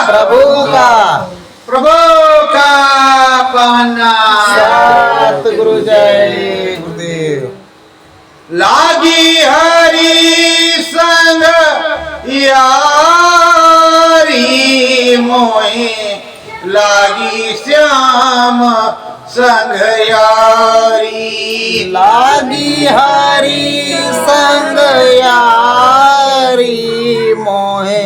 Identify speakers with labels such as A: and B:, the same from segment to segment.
A: प्रभु का पहना।
B: सतगुरु जय गुरुदेव।
A: लागी हरि संग यारी मोहे, लागी श्याम संग यारी।
B: लागी हरि संग यारी मोहे,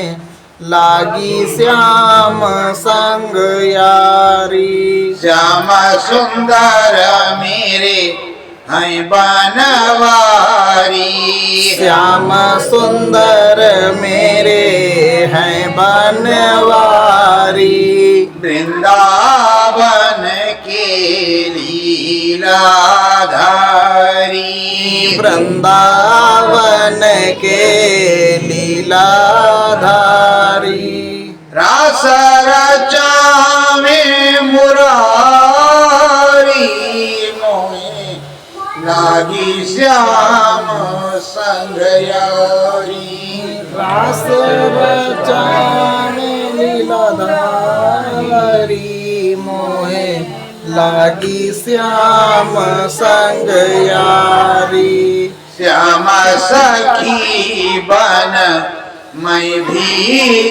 B: लागी श्याम संग यारी।
A: श्याम सुंदर मेरे हैं बनवारी,
B: श्याम सुंदर मेरे हैं बनवारी।
A: वृंदावन के लीलाधारी,
B: वृंदावन के लीलाधारी।
A: रास रचावे मुरारी मोहे, लागी श्याम संग यारी।
B: रास रचाने लीलाधारी मोहे, लागी श्याम संग यारी।
A: श्याम सखी बन मैं भी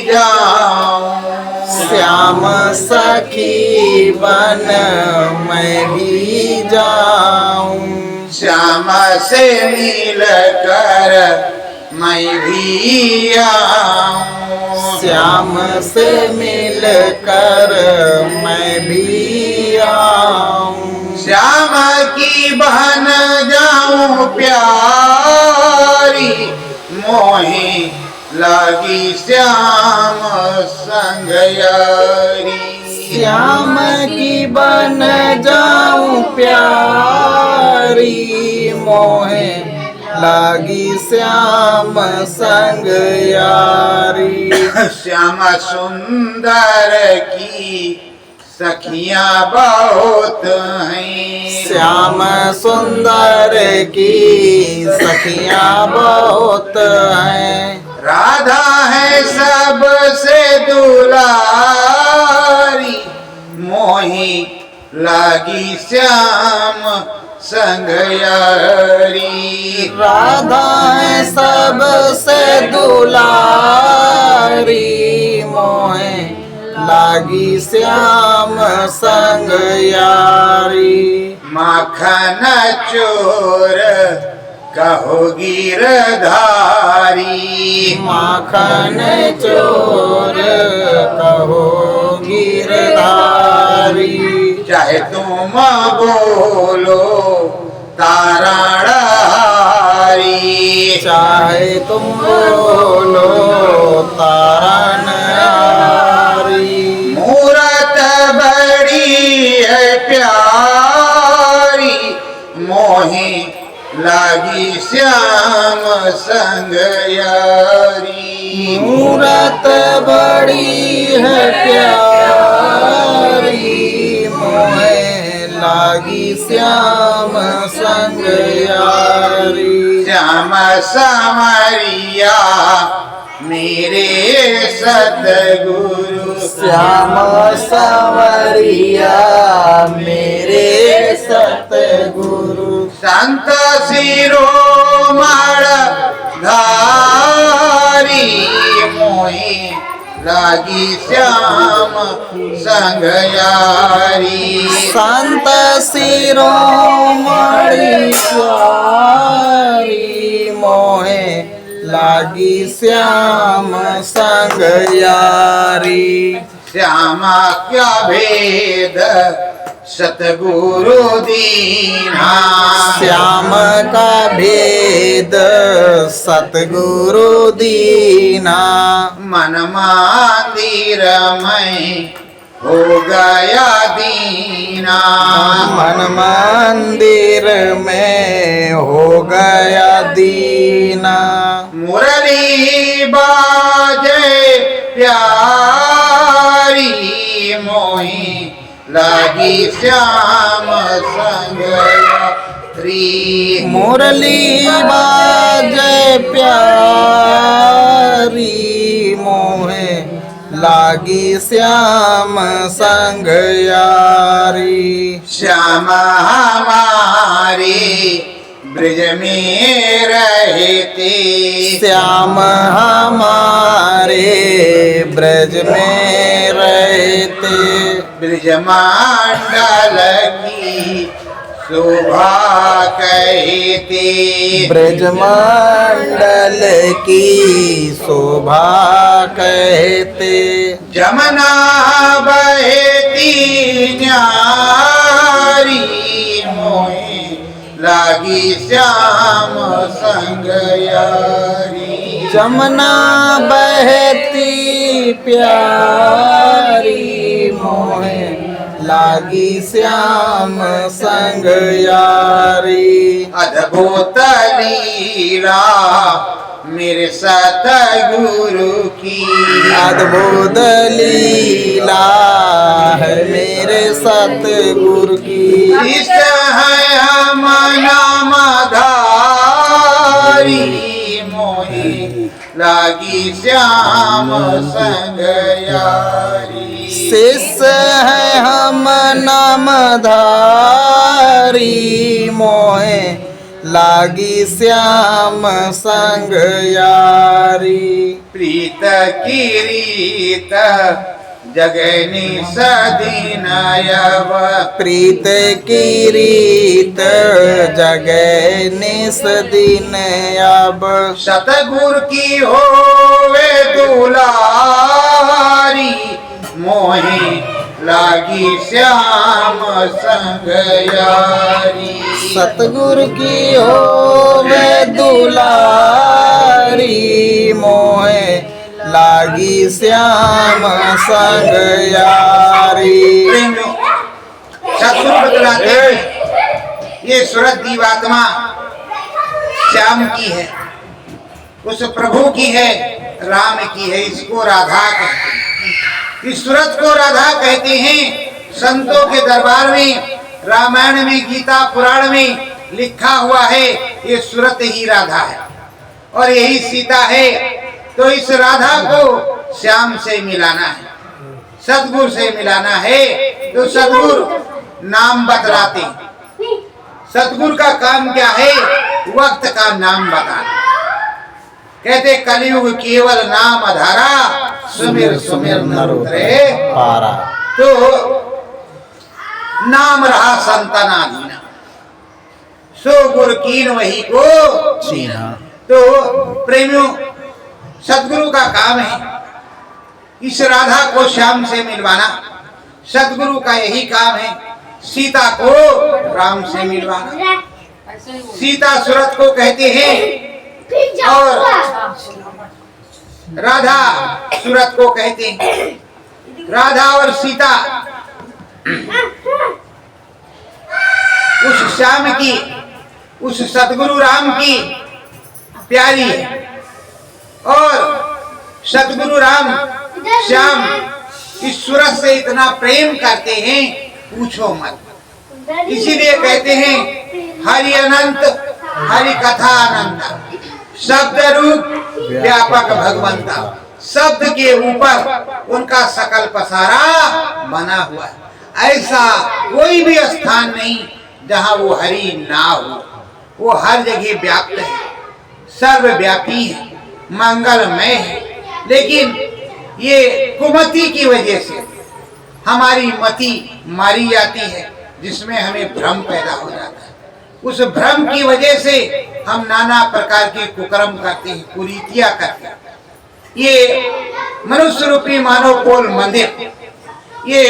A: जाऊं,
B: श्याम सखी बन मैं भी जाऊं।
A: श्याम से मिल कर मैं भी आऊं,
B: श्याम से मिल कर मैं भी आऊं।
A: श्याम की बहन जाऊं प्यारी मोहे, लागी श्याम संग यारी।
B: श्याम की बन जाऊं प्यारी मोहे, लागी श्याम संग यारी।
A: श्याम सुंदर की सखियां बहुत हैं,
B: श्याम सुंदर की सखियां बहुत हैं।
A: राधा है सबसे दुलारी मोही, लागी श्याम संग यारी।
B: राधा है सबसे दुलारी मोहे, लागी श्याम संग यारी।
A: माखन चोर कहो गिरधारी,
B: माखन चोर कहो गिरधारी।
A: चाहे तुम बोलो तारणहारी,
B: चाहे तुम बोलो तारणहारी।
A: मूरत बड़ी है प्यारी मोहे, लागी श्याम संग यारी।
B: मूरत बड़ी है प्यारी मोहे, लागी श्याम संग यारी।
A: श्याम सावरिया मेरे सतगुरु,
B: श्याम सावरिया मेरे सतगुरु।
A: संत शिरोमण धारी मोहे, लागी श्याम संग यारी।
B: संत शिरोमणि यारी मोहे, लागी श्याम संग यारी।
A: श्यामा क्या भेद सतगुरु दीना,
B: श्याम का भेद सतगुरु दीना।
A: मन मंदिर में हो गया दीना,
B: मन मंदिर में हो गया दीना।
A: मुरली बाजे प्यारी मोही, लागी श्याम संग यारी।
B: मुरली बाजे प्यारी मोहे, लागी श्याम संग यारी।
A: श्याम हमारे ब्रज में रहते,
B: श्याम हमारे ब्रज में रहते।
A: ब्रजमंडल की शोभा कहते,
B: ब्रजमंडल की शोभा कहते।
A: जमुना बहती न्यारी मोहे लागी श्याम संग यारी।
B: जमुना बहती प्यारी मोहे लागी श्याम संग यारी।
A: अद्भुत लीला मेरे सतगुरु की,
B: अद्भुत लीला है मेरे सतगुरु की।
A: इस है हम नामधारी मोहे लागी श्याम संग यारी।
B: शिष्य है हम नामधारी मोहे लागी श्याम संग यारी।
A: प्रीत किरीत जगनी सदीनयव,
B: प्रीत किरीत जगै निस दिन अब।
A: सतगुर की होवे दुलारी मोहे लागी श्याम संग यारी।
B: सतगुरु की होवे दुलारी मोहे लागी श्याम संग यारी।
A: सतगुरु बतलाते हैं ये सूरत जीवात्मा श्याम की है, उस प्रभु की है, राम की है। इसको राधा कहते हैं, इस सूरत को राधा कहते हैं। संतों के दरबार में, रामायण में, गीता पुराण में लिखा हुआ है ये सूरत ही राधा है और यही सीता है। तो इस राधा को श्याम से मिलाना है, सतगुरु से मिलाना है। तो सतगुरु नाम बतलाते, सतगुरु का काम क्या है? वक्त का नाम बताना। कहते कलयुग केवल नाम आधारा, सुमिर सुमिर नर उतरे
B: पारा।
A: तो नाम रहा संतनाधीना, सो गुर कीन वही को
B: चीना।
A: तो प्रेमियों, सतगुरु का काम है इस राधा को श्याम से मिलवाना। सतगुरु का यही काम है सीता को राम से मिलवाना। सीता सूरत को कहते हैं और राधा सूरत को कहते हैं। राधा और सीता उस श्याम की, उस सतगुरु राम की प्यारी है और सतगुरु राम श्याम इस सूरत से इतना प्रेम करते हैं पूछो मत। इसीलिए कहते हैं हरि अनंत, हरि कथा अनंत, शब्द रूप व्यापक भगवंता। शब्द के ऊपर उनका सकल पसारा बना हुआ है। ऐसा कोई भी स्थान नहीं जहां वो हरि ना हो। वो हर जगह व्याप्त है, सर्वव्यापी है, मंगलमय है। लेकिन ये कुमति की वजह से हमारी मति मारी जाती है, जिसमें हमें भ्रम पैदा हो जाता है। उस भ्रम की वजह से हम नाना प्रकार के कुकर्म करते हैं, कुरीतियां करते हैं। ये मनुष्य रूपी मानव पोल मंदिर, ये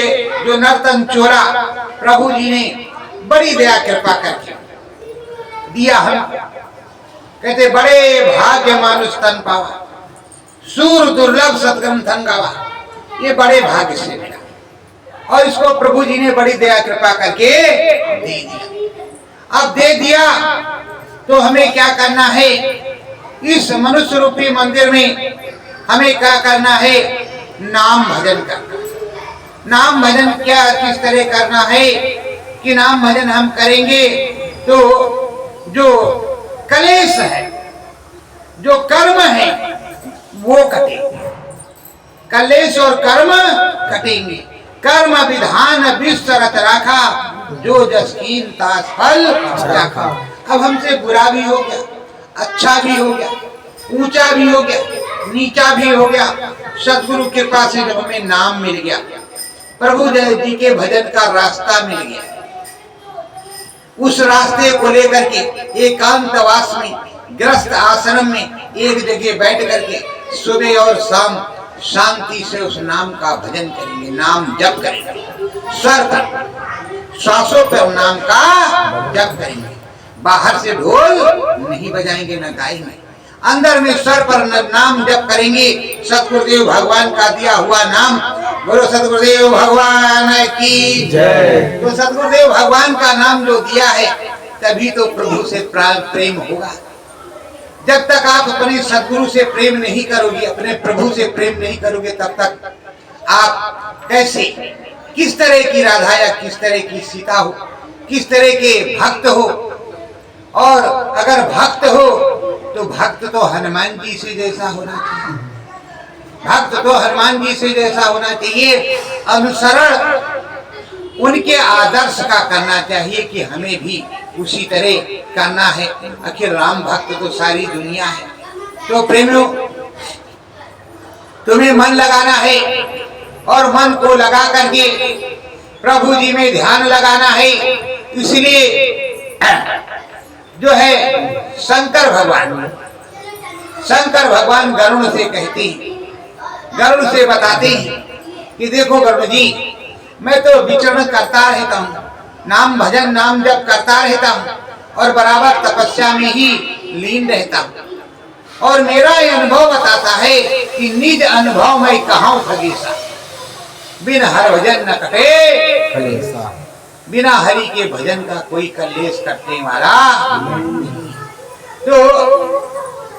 A: जो नर्तन चोरा प्रभु जी ने बड़ी दया कृपा करके दिया। हम कहते बड़े भाग्य मानुष तन पावा, सूर दुर्लभ सतग्रंथन गावा। ये बड़े भाग्य से मिला और इसको प्रभु जी ने बड़ी दया कृपा करके दे दिया। अब दे दिया तो हमें क्या करना है? इस मनुष्य रूपी मंदिर में हमें क्या करना है? नाम भजन करना। नाम भजन क्या किस तरह करना है कि नाम भजन हम करेंगे तो जो कलेश है, जो कर्म है वो कटेंगे। कलेश और कर्म कटेंगे। कर्म विधान विस्तरत राखा, जो जस कीन तास फल चाखा। अब हमसे बुरा भी हो गया, अच्छा भी हो गया, ऊंचा भी हो गया, नीचा भी हो गया, सदगुरु के पास जब हमें नाम मिल गया, प्रभु जी के भजन का रास्ता मिल गया, उस रास्ते को लेकर के एकांतवास में ग्रस्त आश्रम में एक जगह बैठ करके सुबह और शाम शांति से उस नाम का भजन करेंगे, नाम जप करेंगे, स्वर पर श्वासों पर नाम का जप करेंगे। बाहर से ढोल नहीं बजाएंगे, न गाएंगे, अंदर में स्वर पर नाम जप करेंगे। सतगुरुदेव भगवान का दिया हुआ नाम, बोलो सतगुरुदेव भगवान की जय। तो सतगुरुदेव भगवान का नाम जो दिया है, तभी तो प्रभु से प्रेम होगा। जब तक आप अपने सदगुरु से प्रेम नहीं करोगे, अपने प्रभु से प्रेम नहीं करोगे, तब तक आप कैसे, किस तरह की राधा या किस तरह की सीता हो, किस तरह के भक्त हो। और अगर भक्त हो तो भक्त तो हनुमान जी से जैसा होना चाहिए, भक्त तो हनुमान जी से जैसा होना चाहिए। अनुसरण उनके आदर्श का करना चाहिए कि हमें भी उसी तरह करना है। आखिर राम भक्त तो सारी दुनिया है। तो प्रेमियों, तुम्हें मन लगाना है और मन को लगा करके प्रभु जी में ध्यान लगाना है। इसलिए जो है शंकर भगवान गरुड़ से कहते हैं, गरुड़ से बताते हैं कि देखो गरुड़ जी, मैं तो विचरण करता रहता हूँ, नाम भजन नाम जप करता रहता हूँ और बराबर तपस्या में ही लीन रहता हूँ। और मेरा ये अनुभव बताता है कि निज अनुभव में कहां खगेसा, बिन हर भजन न कटे कलेसा। बिना हरि के भजन का कोई कलेश कटने वाला नहीं। तो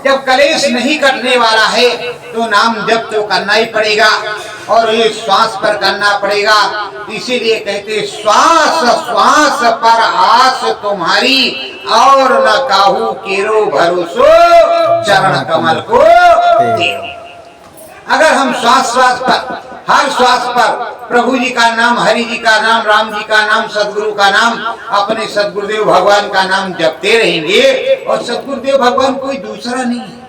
A: जब कलेश नहीं कटने वाला है तो नाम जप तो करना ही पड़ेगा, और ये श्वास पर करना पड़ेगा। इसीलिए कहते श्वास श्वास पर आस तुम्हारी, और न काहू केरो भरोसो चरण कमल को तेरो। अगर हम श्वास श्वास पर, हर श्वास पर प्रभु जी का नाम, हरि जी का नाम, राम जी का नाम, सदगुरु का नाम, अपने सदगुरुदेव भगवान का नाम जपते रहेंगे, और सदगुरुदेव भगवान कोई दूसरा नहीं है।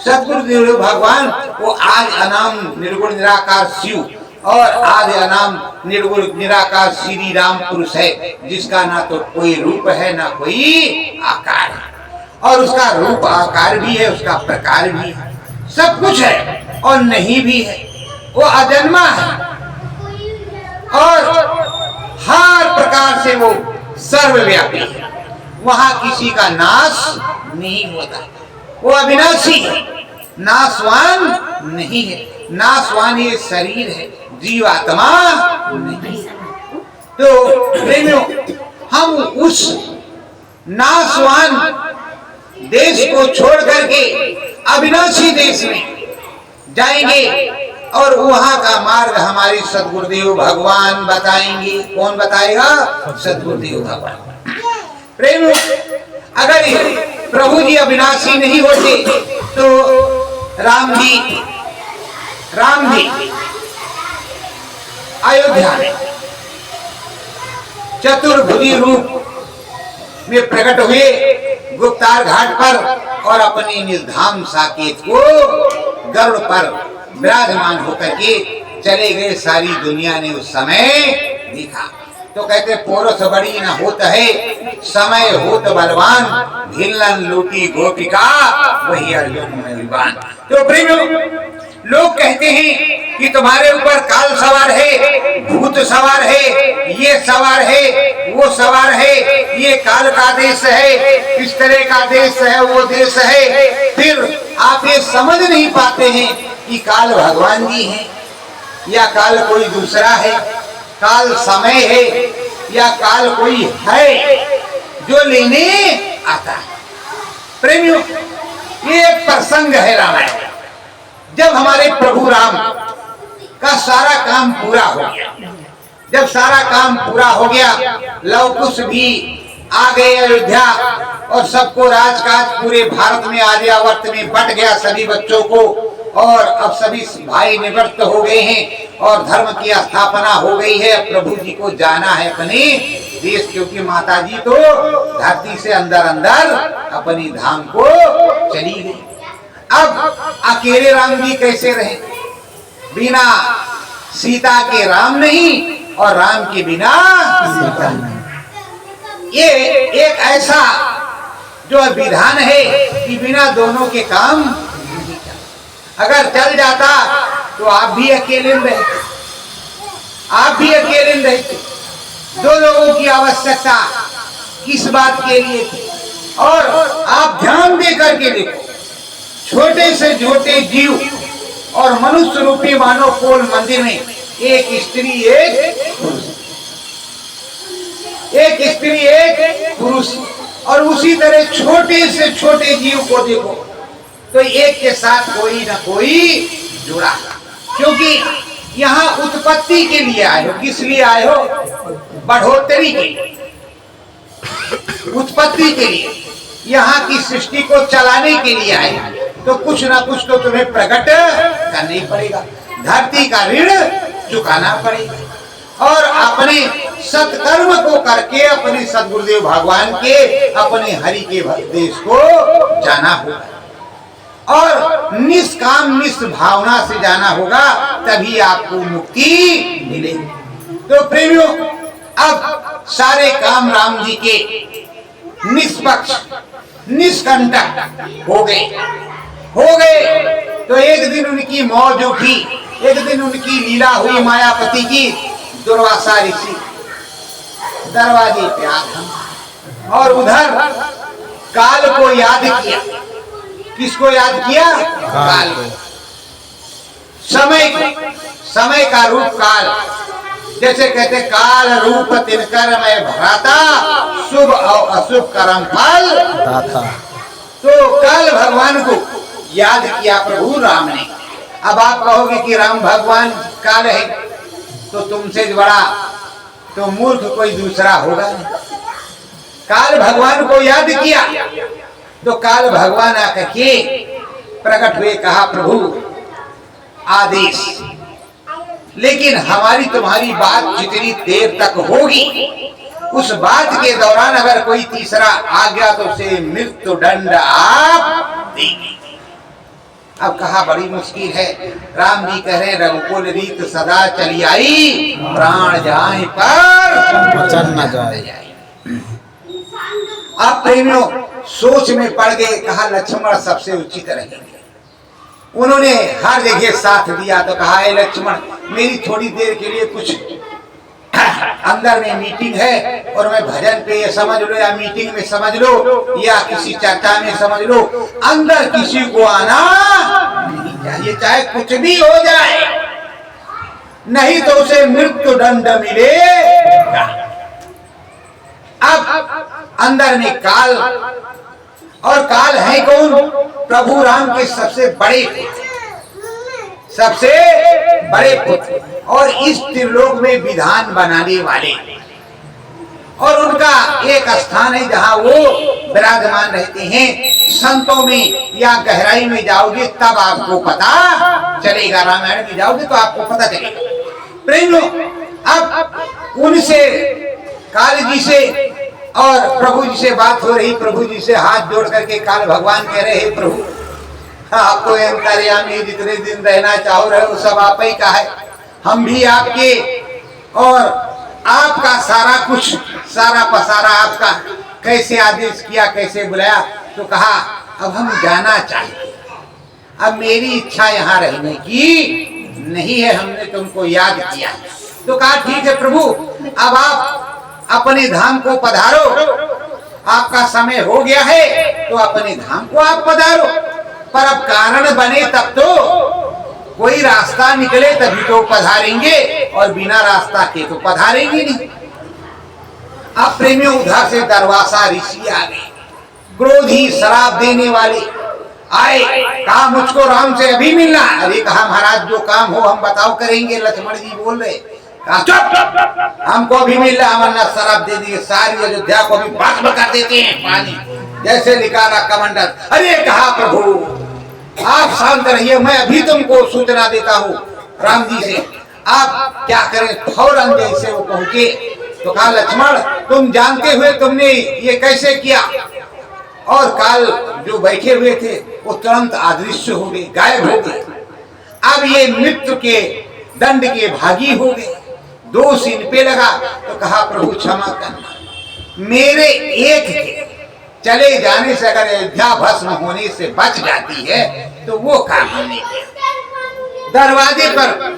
A: सदगुरुदेव भगवान वो आज अनाम निर्गुण निराकार शिव और आज अनाम निर्गुण निराकार श्री राम पुरुष है, जिसका ना तो कोई रूप है ना कोई आकार है। और उसका रूप आकार भी है, उसका प्रकार भी है, सब कुछ है और नहीं भी है। वो अजन्मा है और हर प्रकार से वो सर्वव्यापी है। वहां किसी का नाश नहीं होता। वो अविनाशी है, नाशवान नहीं है। नाशवान ये शरीर है, जीवात्मा नहीं। तो प्रेमियों, हम उस नाशवान देश को छोड़ करके अविनाशी देश में जाएंगे, और वहां का मार्ग हमारे सदगुरुदेव भगवान बताएंगे। कौन बताएगा? सदगुरुदेव भगवान। प्रेमियों, अगर प्रभु जी अविनाशी नहीं होते तो राम जी अयोध्या में चतुर्भुजी रूप में प्रकट हुए गुप्तार घाट पर, और अपने निधाम साकेत को गरुड़ पर विराजमान होकर के चले गए। सारी दुनिया ने उस समय देखा। तो कहते पोरस बड़ी न होत है, समय होत बलवान, भिल्लन लूटी गोपिका, वही अर्जुन में विवान। तो प्रेमियों, लोग कहते हैं कि तुम्हारे ऊपर काल सवार है, भूत सवार है, ये सवार है, वो सवार है, ये काल का देश है, इस तरह का देश है, वो देश है। फिर आप ये समझ नहीं पाते हैं कि काल भगवान जी हैं या काल कोई दूसरा है, काल समय है या काल कोई है जो लेने आता है। प्रेमियों, ये एक प्रसंग है रामायण। जब हमारे प्रभु राम का सारा काम पूरा हो गया, जब सारा काम पूरा हो गया, लव कुश भी आ गए अयोध्या, और सबको राजकाज पूरे भारत में आर्यावर्त में बट गया सभी बच्चों को, और अब सभी भाई निवृत्त हो गए हैं और धर्म की स्थापना हो गई है। प्रभु जी को जाना है अपने देश, क्योंकि माता जी तो धरती से अंदर अंदर अपनी धाम को चली गई। अब अकेले राम जी कैसे रहे? बिना सीता के राम नहीं और राम के बिना सीता नहीं। ये एक ऐसा जो विधान है कि बिना दोनों के काम अगर चल जाता तो आप भी अकेले रहते, आप भी अकेले रहते। दो लोगों की आवश्यकता किस बात के लिए थी? और आप ध्यान दे करके देखो, छोटे से छोटे जीव और मनुष्य रूपी मानव कोल मंदिर में एक स्त्री एक पुरुष, एक स्त्री एक पुरुष, और उसी तरह छोटे से छोटे जीव को देखो तो एक के साथ कोई ना कोई जुड़ा, क्योंकि यहाँ उत्पत्ति के लिए आए हो। किस लिए आए हो? बढ़ोतरी के लिए, उत्पत्ति के लिए, यहाँ की सृष्टि को चलाने के लिए आए। तो कुछ ना कुछ तो तुम्हें प्रकट करना ही पड़ेगा, धरती का ऋण चुकाना पड़ेगा और अपने सत्कर्म को करके अपने सद्गुरुदेव भगवान के, अपने हरि के देश को जाना होगा और निष्काम निष्भावना से जाना होगा, तभी आपको मुक्ति मिलेगी। तो प्रेमियों, अब सारे काम राम जी के निष्पक्ष निष्कंटक हो गए। तो एक दिन उनकी मौज उठी, एक दिन उनकी लीला हुई मायापति की। दुर्वासा ऋषि दरवाजे पे आ गए और उधर काल को याद किया। किसको याद किया? काल को। समय का रूप काल, जैसे कहते काल रूप तिनकर मैं भराता, शुभ और अशुभ कर्म फल दाता। तो काल भगवान को याद किया प्रभु राम ने। अब आप कहोगे कि राम भगवान काल है, तो तुमसे बड़ा तो मूर्ख कोई दूसरा होगा नहीं। काल भगवान को याद किया तो काल भगवान आकर के प्रकट हुए, कहा प्रभु आदेश, लेकिन हमारी तुम्हारी बात जितनी देर तक होगी, उस बात के दौरान अगर कोई तीसरा आ गया तो उसे मृत्यु दंड आप देंगे। अब कहा बड़ी मुश्किल है। राम जी कह रहे रघुकुल रीत सदा चली आई, प्राण जाए पर वचन न जाए। अब प्रेमियों सोच में पड़ गए, कहा लक्ष्मण सबसे उचित रहेंगे। उन्होंने हर जगह साथ दिया। तो कहा है लक्ष्मण, मेरी थोड़ी देर के लिए कुछ अंदर में मीटिंग है और मैं भजन पे ये समझ लो या मीटिंग में समझ लो या किसी चर्चा में समझ लो, अंदर किसी को आना नहीं चाहिए, चाहे कुछ भी हो जाए, नहीं तो उसे मृत्यु दंड मिलेगा। अब अंदर में काल, और काल है कौन? प्रभु राम के सबसे बड़े पुत्र और इस त्रिलोक में विधान बनाने वाले, और उनका एक स्थान है जहां वो विराजमान रहते हैं। संतों में या गहराई में जाओगे तब आपको पता चलेगा, रामायण में जाओगे तो आपको पता चलेगा। प्रेमियों, अब उनसे काल जी से और प्रभु जी से बात हो रही। प्रभु जी से हाथ जोड़ करके काल भगवान कह रहे हैं प्रभु, आपको अंतर्यामी जितने दिन रहना चाहो रहे वो सब आप ही का है, हम भी आपके, और आपका सारा कुछ सारा पसारा आपका, कैसे आदेश किया, कैसे बुलाया। तो कहा अब हम जाना चाहते, अब मेरी इच्छा यहाँ रहने की नहीं है, हमने तुमको याद किया। तो कहा ठीक है प्रभु, अब आप अपने धाम को पधारो, आपका समय हो गया है तो अपने धाम को आप पधारो, पर अब कारण बने तब तो, कोई रास्ता निकले तभी तो पधारेंगे, और बिना रास्ता के तो पधारेंगे नहीं। अब प्रेमियों उधर से दरवासा ऋषि आ गए, क्रोधी शराब देने वाले आए। कहा मुझको राम से अभी मिलना। अरे कहा महाराज जो काम हो हम बताओ करेंगे। लक्ष्मण जी बोल रहे, कहा चुप, हमको भी मिल रहा, वरना शराब दे दिए, सारी अयोध्या को भी भस्म कर देते हैं, पानी जैसे निकाला कमंडल। अरे कहा प्रभु आप शांत रहिए, मैं अभी तुमको सूचना देता हूँ राम जी से। आप क्या करें, फौरन जैसे वो पहुंचे तो कहा लक्ष्मण तुम जानते हुए तुमने ये कैसे किया? और काल जो बैठे हुए थे वो तुरंत अदृश्य हो गए, गायब हो गए। अब ये मृत्यु के दंड के भागी हो गए, दोष इन पे लगा। तो कहा प्रभु क्षमा करना, मेरे एक के चले जाने से अगर अयोध्या भस्म होने से बच जाती है तो वो काम हमने किया। दरवाजे पर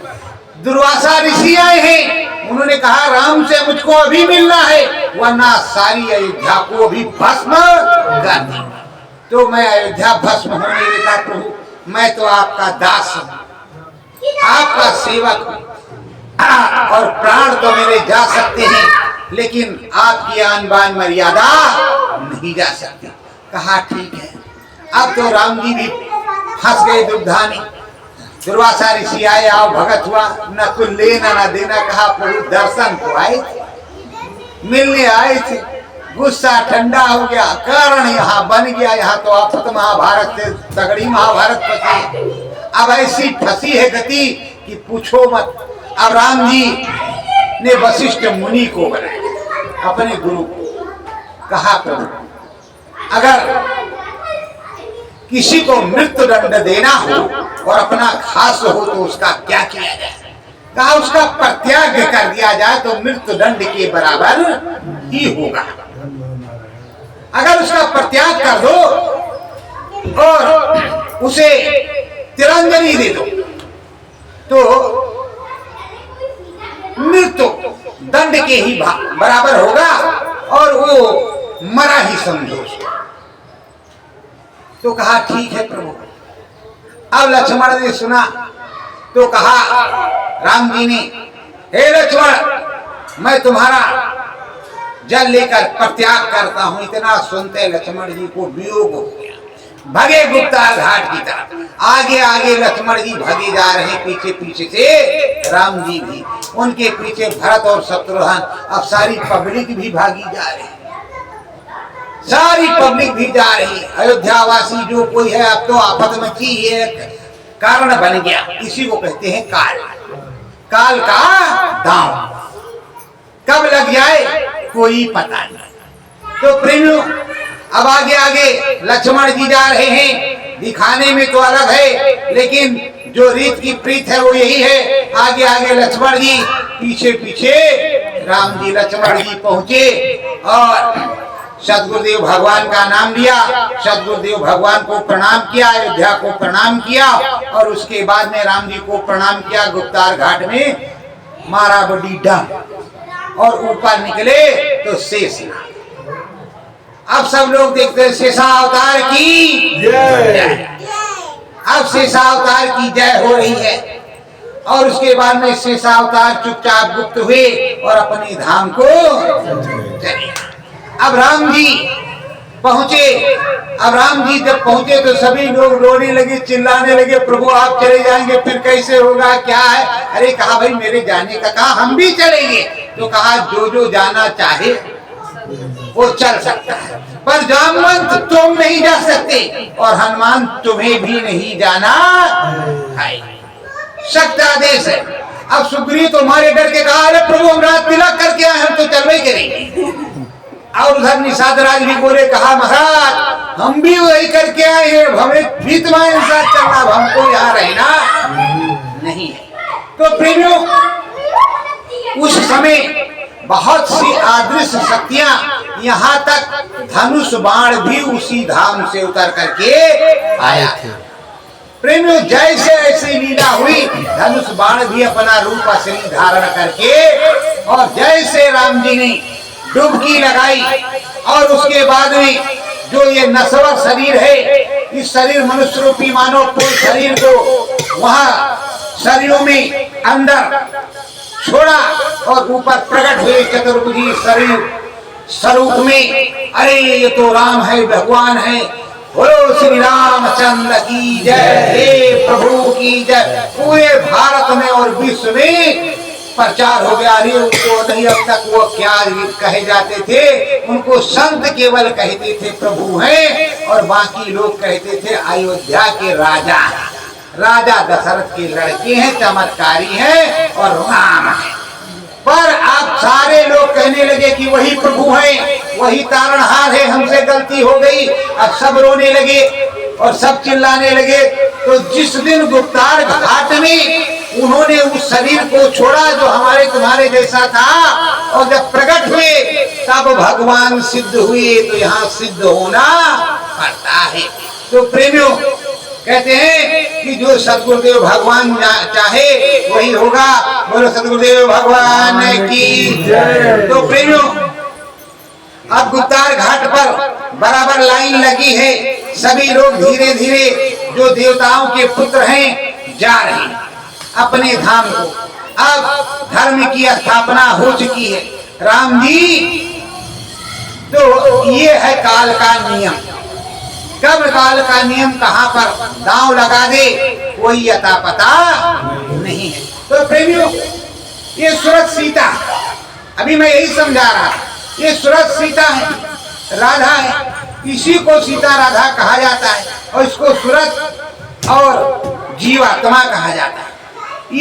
A: दुर्वासा ऋषि आए हैं, उन्होंने कहा राम से मुझको अभी मिलना है वरना सारी अयोध्या को भी भस्म कर दी। तो मैं अयोध्या भस्म होने देता प्रभु, मैं तो आपका दास हूं, आपका सेवक हूं, और प्राण तो मेरे जा सकते हैं लेकिन आपकी आन बान मर्यादा नहीं जा सकती। कहा ठीक है। अब तो राम जी भी फंस गए दुविधा। दुर्वासा ऋषि आए, आओ भगत हुआ, न कुछ लेना न देना। कहा प्रभु दर्शन को आए थे, मिलने आए थे, गुस्सा ठंडा हो गया, कारण यहाँ बन गया। यहाँ तो आप महाभारत से तगड़ी महाभारत फंसी, अब ऐसी फंसी है गति कि पूछो मत। अब राम जी ने वशिष्ठ मुनि को बनाया अपने गुरु को। कहा प्रभु अगर किसी को मृत्यु दंड देना हो और अपना खास हो तो उसका क्या किया जाए? कहा उसका परित्याग कर दिया जाए तो मृत्यु दंड के बराबर ही होगा। अगर उसका परित्याग कर दो और उसे तिरंजनी दे दो तो मृत्यु दंड के ही बराबर होगा और वो मरा ही समझो। तो कहा ठीक है प्रभु। अब लक्ष्मण ने सुना तो कहा राम जी ने, हे लक्ष्मण मैं तुम्हारा जल लेकर प्रत्याग करता हूं। इतना सुनते लक्ष्मण जी को वियोग हो गया, भगे गुप्तार घाट की तरफ। आगे आगे लक्ष्मण जी भगे जा रहे, पीछे पीछे से राम जी भी, उनके पीछे भरत और शत्रुघ्न। अब सारी पब्लिक भी भागी जा रही, सारी पब्लिक भी जा रही। अयोध्यावासी जो कोई है अब तो आफत मची है, कारण बन गया। इसी को कहते हैं काल, काल का दांव कब लग जाए कोई पता नहीं। तो प्रेमियों अब आगे आगे लक्ष्मण जी जा रहे हैं, दिखाने में तो अलग है लेकिन जो रीत की प्रीत है वो यही है। आगे आगे लक्ष्मण जी, पीछे पीछे राम जी। लक्ष्मण जी पहुंचे और सदगुरुदेव भगवान का नाम लिया, सदगुरुदेव भगवान को प्रणाम किया, अयोध्या को प्रणाम किया और उसके बाद में राम जी को प्रणाम किया। गुप्तार घाट में मारा बड़ी डंक और ऊपर निकले तो शेष। अब सब लोग देखते हैं शेषावतार की जय। अब शेषावतार की जय हो रही है और उसके बाद में शेषावतार चुपचाप गुप्त हुए और अपने धाम को चले। अब राम जी पहुंचे। अब राम जी जब पहुंचे तो सभी लोग रोने लगे, चिल्लाने लगे, प्रभु आप चले जाएंगे फिर कैसे होगा, क्या है? अरे कहा भाई मेरे जाने का, कहा हम भी चलेंगे। तो कहा जो जो जाना चाहे वो चल सकता है पर जामवंत तुम नहीं जा सकते और हनुमान तुम्हें भी नहीं जाना है। सख्त आदेश है। अब सुग्रीव तुम्हारे डर के कहा अरे प्रभु हम रात तिलक करके आए, हम तो चलवे करेंगे। और उधर निषाद राज भी बोले, कहा महाराज हम भी वही करके आए हैं, हमें भी तुम्हारे साथ चलना, हमको यहाँ रहना नहीं है। तो प्रेमियों उस समय बहुत सी अदृश्य शक्तियां, यहाँ तक धनुष बाण भी उसी धाम से उतर करके आया था। प्रेमियों जैसे ऐसी लीला हुई, धनुष बाण भी अपना रूप असली धारण करके और जैसे राम जी ने डुबकी लगाई और उसके बाद में जो ये नश्वर शरीर है, इस शरीर मनुष्य रूपी मानव को शरीर को वहां शरीरों में अंदर छोड़ा और ऊपर प्रकट हुए चतुर्भुजी शरीर स्वरूप में। अरे ये तो राम है, भगवान है। बोलो श्री रामचंद्र की जय, हे प्रभु की जय। पूरे भारत में और विश्व में प्रचार हो गया, अरे उनको नहीं, अब तक वो क्या कहे जाते थे, उनको संत केवल कहते थे प्रभु हैं, और बाकी लोग कहते थे अयोध्या के राजा, राजा दशरथ के लड़के हैं, चमत्कारी हैं और राम है। पर अब सारे लोग कहने लगे कि वही प्रभु हैं, वही तारणहार है, हमसे गलती हो गई। अब सब रोने लगे और सब चिल्लाने लगे। तो जिस दिन गुप्तार घाट में उन्होंने उस शरीर को छोड़ा जो हमारे तुम्हारे जैसा था, और जब प्रकट हुए तब भगवान सिद्ध हुए। तो यहाँ सिद्ध होना पड़ता है। तो प्रेमियों कहते हैं कि जो सतगुरुदेव भगवान चाहे वही होगा। बोलो सतगुरुदेव भगवान की जय। तो प्रेमियों अब गुप्तार घाट पर बराबर लाइन लगी है, सभी लोग धीरे धीरे जो देवताओं के पुत्र हैं जा रहे हैं अपने धाम को। अब धर्म की स्थापना हो चुकी है। राम जी, तो ये है काल का नियम। कब काल का नियम कहाँ पर दांव लगा दे कोई अता पता नहीं है। तो प्रेमियों ये सूरत सीता, अभी मैं यही समझा रहा, ये सूरत सीता है, राधा है, इसी को सीता राधा कहा जाता है, और इसको सूरत और जीवात्मा कहा जाता है।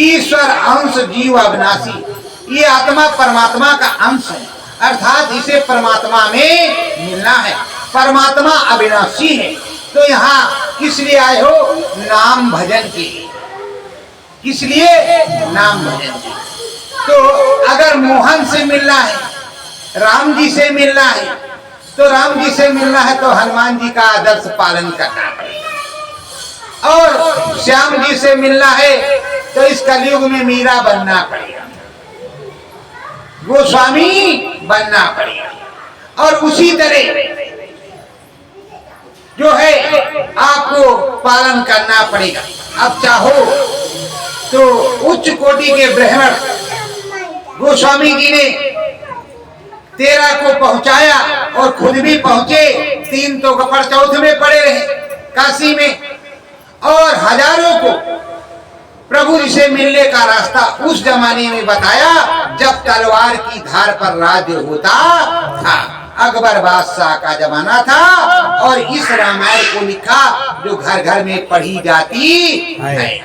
A: ईश्वर अंश जीव अविनाशी, ये आत्मा परमात्मा का अंश है, अर्थात इसे परमात्मा में मिलना है। परमात्मा अविनाशी है। तो यहाँ किस लिए आए हो? नाम भजन के लिए। किस लिए? नाम भजन के। तो अगर मोहन से मिलना है, राम जी से मिलना है, तो राम जी से मिलना है तो हनुमान जी का आदर्श पालन करना पड़ेगा, और श्याम जी से मिलना है तो इस कलयुग में मीरा बनना पड़ेगा, गोस्वामी बनना पड़ेगा। और उसी तरह जो है आपको पालन करना पड़ेगा। अब चाहो तो उच्च कोटि के ब्राह्मण गोस्वामी जी ने 13 को पहुंचाया और खुद भी पहुंचे, 3 तो कपड़ चौथ में पड़े रहे काशी में, और हजारों को प्रभु जी से मिलने का रास्ता उस जमाने में बताया जब तलवार की धार पर राज्य होता था। अकबर बादशाह का जमाना था, और इस रामायण को लिखा जो घर घर में पढ़ी जाती है।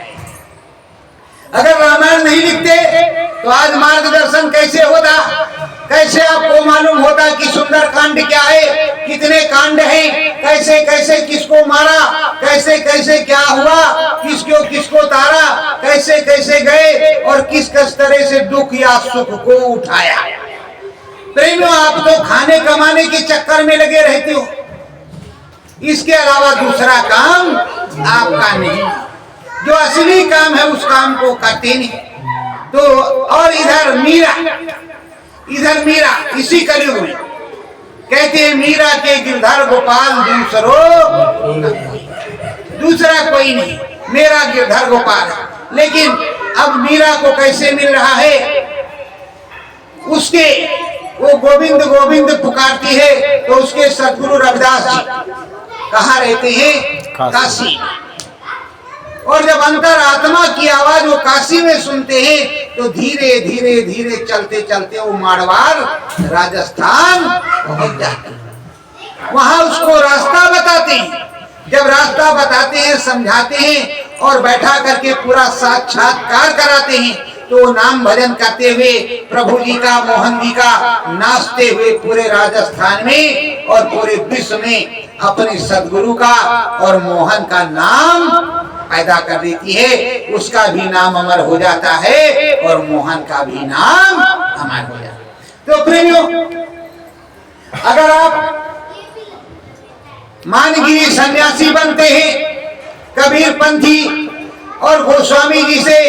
A: अगर रामायण नहीं लिखते तो आज मार्गदर्शन कैसे होता? कैसे आपको मालूम होता कि सुंदर कांड क्या है, कितने कांड हैं, कैसे कैसे किसको मारा, कैसे कैसे क्या हुआ, किसको तारा, कैसे कैसे गए, और किस तरह से दुख या सुख को उठाया। प्रेमियों आप तो खाने कमाने के चक्कर में लगे रहते हो, इसके अलावा दूसरा काम आपका नहीं। जो असली काम है उस काम को करते नहीं। तो और इधर मीरा इसी कलयुग में कहते हैं मीरा के गिरधर गोपाल दूसरा कोई नहीं, मेरा गिरधर गोपाल है। लेकिन अब मीरा को कैसे मिल रहा है? उसके वो गोविंद गोविंद पुकारती है, तो उसके सतगुरु रविदास जी कहाँ रहते हैं? काशी। और जब अंतर आत्मा की आवाज वो काशी में सुनते हैं तो धीरे धीरे धीरे चलते चलते वो मारवाड़ राजस्थान पहुंच जाते हैं। वहां उसको रास्ता बताते हैं। जब रास्ता बताते हैं, समझाते हैं और बैठा करके पूरा साक्षात्कार कराते हैं, तो नाम भजन करते हुए प्रभु जी का, मोहन जी का नाचते हुए पूरे राजस्थान में और पूरे विश्व में अपने सदगुरु का और मोहन का नाम पैदा कर देती है। उसका भी नाम अमर हो जाता है और मोहन का भी नाम अमर हो जाता है। तो प्रेमियों अगर आप मानगिरी सन्यासी बनते हैं, कबीर पंथी और गोस्वामी जी से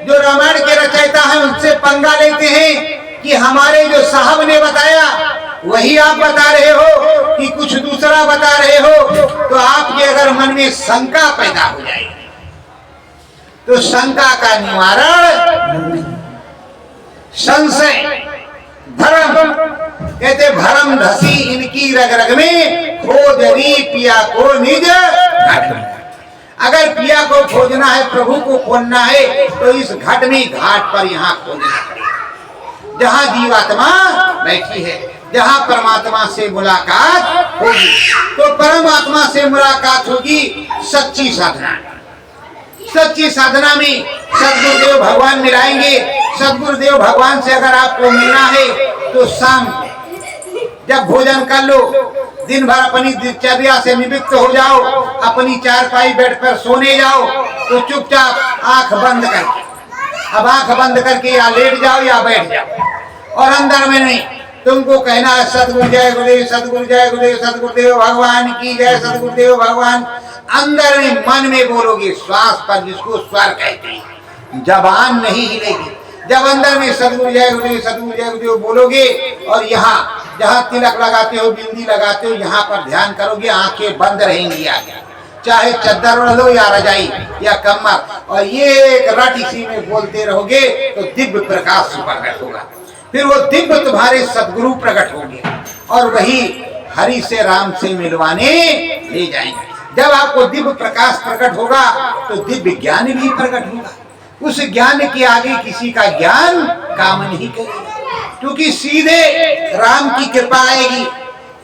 A: जो रामायण के रचयिता हैं उनसे पंगा लेते हैं कि हमारे जो साहब ने बताया वही आप बता रहे हो कि कुछ दूसरा बता रहे हो, तो आपके अगर मन में शंका पैदा हो जाएगी तो शंका का निवारण संशय धर्म कहते भरम धसी इनकी रग रग में खोजरी पिया को निज घाट। अगर पिया को खोजना है, प्रभु को खोजना है, तो इस घाट में घाट पर यहाँ खोजना पड़ेगा। जहाँ जीवात्मा बैठी है, जहाँ परमात्मा से मुलाकात होगी। तो परमात्मा से मुलाकात होगी सच्ची साधना। सच्ची साधना में सदगुरुदेव भगवान मिलाएंगे। सदगुरुदेव भगवान से अगर आपको मिलना है तो शाम जब भोजन कर लो, दिन भर अपनी दिनचर्या से निवृत्त हो जाओ, अपनी चारपाई बेड पर सोने जाओ, तो चुपचाप आंख बंद करके, अब आंख बंद करके या लेट जाओ या बैठ जाओ, और अंदर में नहीं, तुमको कहना है सदगुरु जय गुरुदेव, सदगुरु जय गुरुदेव, सदगुरुदेव भगवान की जय, सदगुरुदेव भगवान। अंदर में मन में बोलोगे, श्वास पर, जिसको स्वर कहते हैं, जबान नहीं हिलेगी। जब अंदर में सदगुरु जय गुरुदेव, सदगुरु जय गुरुदेव बोलोगे, और यहाँ जहाँ तिलक लगाते हो, बिंदी लगाते हो, यहाँ पर ध्यान करोगे, आंखें बंद रहेंगी आगे, चाहे चद्दर ओढ़ लो या रजाई या कम्बल, और ये एक रट इसी में बोलते रहोगे तो दिव्य प्रकाश प्रकट होगा। फिर वो दिव्य तुम्हारे सदगुरु प्रकट होंगे और वही हरि से राम से मिलवाने ले जाएंगे। जब आपको दिव्य प्रकाश प्रकट होगा तो दिव्य ज्ञान भी प्रकट होगा। उस ज्ञान के आगे किसी का ज्ञान काम नहीं करेगा, क्योंकि सीधे राम की कृपा आएगी,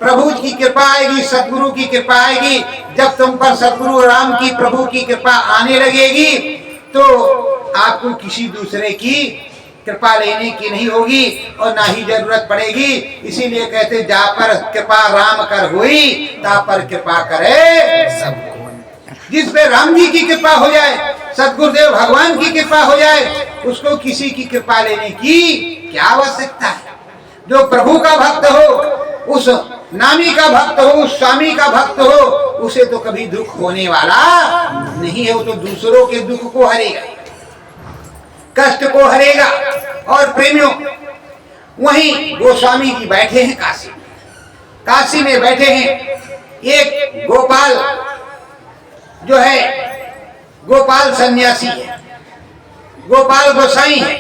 A: प्रभु की कृपा आएगी, सदगुरु की कृपा आएगी। जब तुम पर सदगुरु राम की, प्रभु की कृपा आने लगेगी तो आपको किसी दूसरे की कृपा लेने की नहीं होगी और ना ही जरूरत पड़ेगी। इसीलिए कहते जा पर कृपा राम कर हुई, ता पर कृपा करे सब। जिस पे राम जी की कृपा हो जाए, सदगुरुदेव भगवान की कृपा हो जाए, उसको किसी की कृपा लेने की क्या आवश्यकता है। जो प्रभु का भक्त हो, उस नामी का भक्त हो, उस स्वामी का भक्त हो, उसे तो कभी दुख होने वाला नहीं है। वो तो दूसरों के दुख को हरेगा, कष्ट को हरेगा। और प्रेमियों, वहीं गोस्वामी जी बैठे हैं काशी, काशी में बैठे हैं। एक गोपाल जो है, गोपाल सन्यासी है, गोपाल गोसाई है।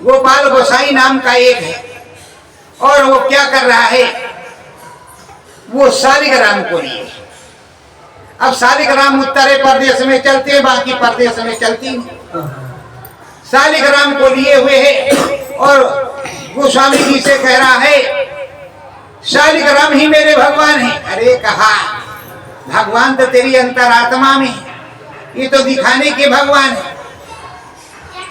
A: गोपाल गोसाई नाम का एक है, और वो क्या कर रहा है, वो शालिग्राम को लिए। अब शालिग्राम उत्तरे प्रदेश में चलते हैं, बाकी प्रदेश में चलती नहीं। शालिग्राम को लिए हुए है और गोस्वामी जी से कह रहा है, शालिग्राम ही मेरे भगवान है। अरे कहा, भगवान तो तेरी अंतरात्मा में है, ये तो दिखाने के भगवान है,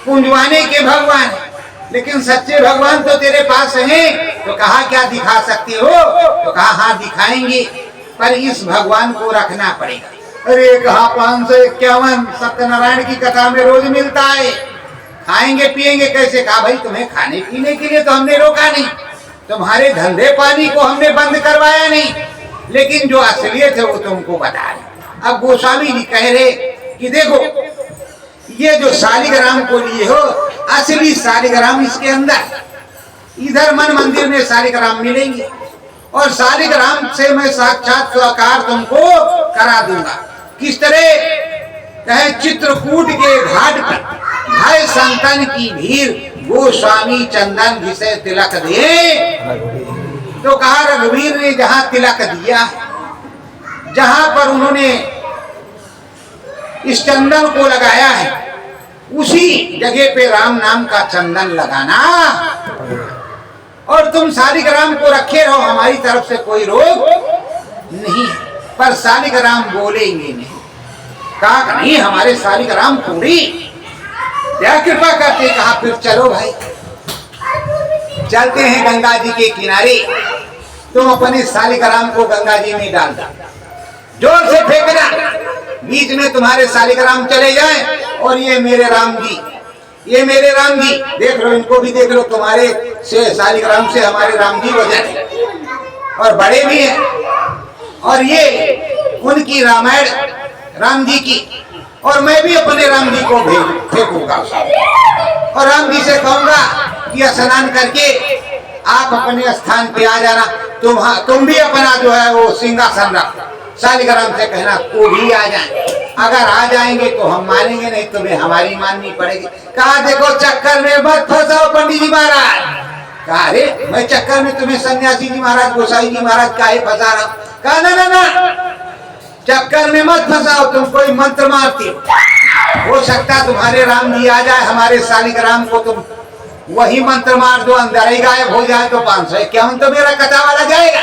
A: पूंजवाने के भगवान है, लेकिन सच्चे भगवान तो तेरे पास हैं। तो कहा क्या दिखा सकते हो? तो कहा हाँ दिखाएंगे, पर इस भगवान को रखना पड़ेगा। अरे कहा 551 सत्यनारायण की कथा में रोज मिलता है, खाएंगे पिएंगे कैसे? कहा भाई तुम्हें खाने पीने के लिए तो हमने रोका नहीं, तुम्हारे धंधे पानी को हमने बंद करवाया नहीं, लेकिन जो असलियत है वो तुमको बता रहे। अब गोस्वामी जी कह रहे कि देखो, ये जो शालिग्राम को लिए हो, असली शालिग्राम इसके अंदर, इधर मन मंदिर में शालिग्राम मिलेंगे, और शालिग्राम से मैं साक्षात साकार तुमको करा दूंगा। किस तरह? कहे चित्रकूट के घाट पर भाई संतन की भीड़, गोस्वामी चंदन घिसे तिलक दे। तो कहा रघुवीर ने जहां तिलक दिया, जहां पर उन्होंने इस चंदन को लगाया है, उसी जगह पे राम नाम का चंदन लगाना। और तुम शालिग्राम को रखे रहो, हमारी तरफ से कोई रोक नहीं, पर शालिग्राम बोलेंगे नहीं। कहा नहीं, हमारे शालिग्राम पूरी क्या कृपा करते। कहा फिर चलो भाई, चलते हैं गंगा जी के किनारे, तुम अपने शालिग्राम को गंगा जी में डाल दो, जोर से फेंकना, बीच में तुम्हारे शालिग्राम चले जाएं, और ये मेरे राम जी, ये मेरे राम जी, देख लो, इनको भी देख लो, तुम्हारे से शालिग्राम से हमारे राम जी हो जाए, और बड़े भी हैं। और ये उनकी रामायण राम जी की, और मैं भी अपने राम जी को फेंकूंगा, और राम जी से कहूंगा कि स्नान करके आप अपने स्थान पे आ जाना। तुम भी अपना जो है वो सिंहासन रख, शालिग्राम से कहना वो भी आ जाए। अगर आ जाएंगे तो हम मानेंगे, नहीं तुम्हें हमारी माननी पड़ेगी। कहा देखो, चक्कर में मत फंसाओ पंडित जी महाराज। कहा अरे मैं चक्कर में तुम्हें सन्यासी जी महाराज, गोसाई जी महाराज काहे फंसा रहा? कहा ना ना ना, चक्कर में मत फंसाओ, तुम कोई मंत्र मारती हो सकता तुम्हारे राम जी आ जाए, हमारे शालिग्राम को तुम वही मंत्र मार दो, अंदर ही गायब हो जाए तो 551 तो मेरा कथा वाला जाएगा।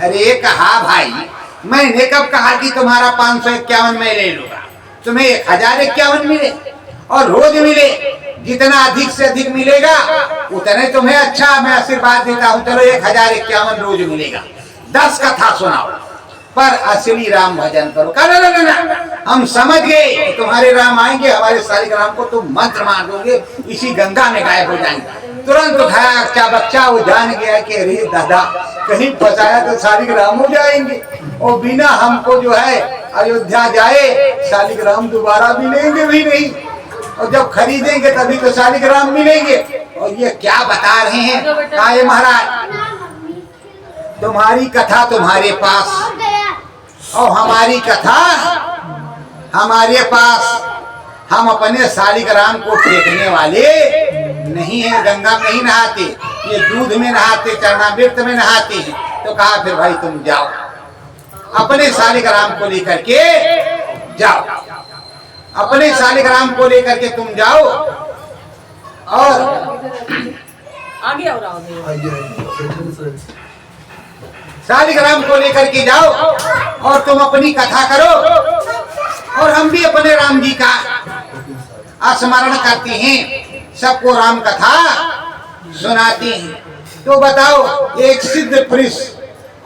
A: अरे कहा भाई, मैंने कब कहा कि तुम्हारा 551 मैं ले लूंगा? तुम्हें 1051 मिले और रोज मिले, जितना अधिक से अधिक मिलेगा उतने तुम्हें अच्छा। मैं आशीर्वाद देता हूँ, चलो 1051 रोज मिलेगा। 10 कथा सुनाओ, पर असली राम भजन करो। ना, हम समझ गए तुम्हारे राम आएंगे, हमारे शालिग्राम को तुम मंत्र मार दोगे, इसी गंगा में गायब हो जाएंगे। तुरंत उठाया क्या बच्चा, वो जान गया कि अरे दादा कहीं फंसाया तो शालिग्राम हो जाएंगे, और बिना हमको जो है अयोध्या जाए शालिग्राम दोबारा मिलेंगे भी नहीं, और जब खरीदेंगे तभी तो शालिग्राम मिलेंगे। और ये क्या बता रहे हैं? काहे महाराज, तुम्हारी कथा तुम्हारे पास और हमारी कथा हमारे पास। हम अपने शालिग्राम को फेंकने वाले नहीं है। गंगा में नहीं नहाते, ये दूध में नहाते, चरणामृत में नहाते हैं। तो कहा फिर भाई तुम जाओ, अपने शालिग्राम को लेकर के जाओ, अपने शालिग्राम को लेकर के तुम जाओ और
C: आगे
A: शालिग्राम को लेकर के जाओ और तुम अपनी कथा करो, और हम भी अपने राम जी का स्मरण करते हैं, सबको राम कथा सुनाते हैं। तो बताओ, एक सिद्ध पुरुष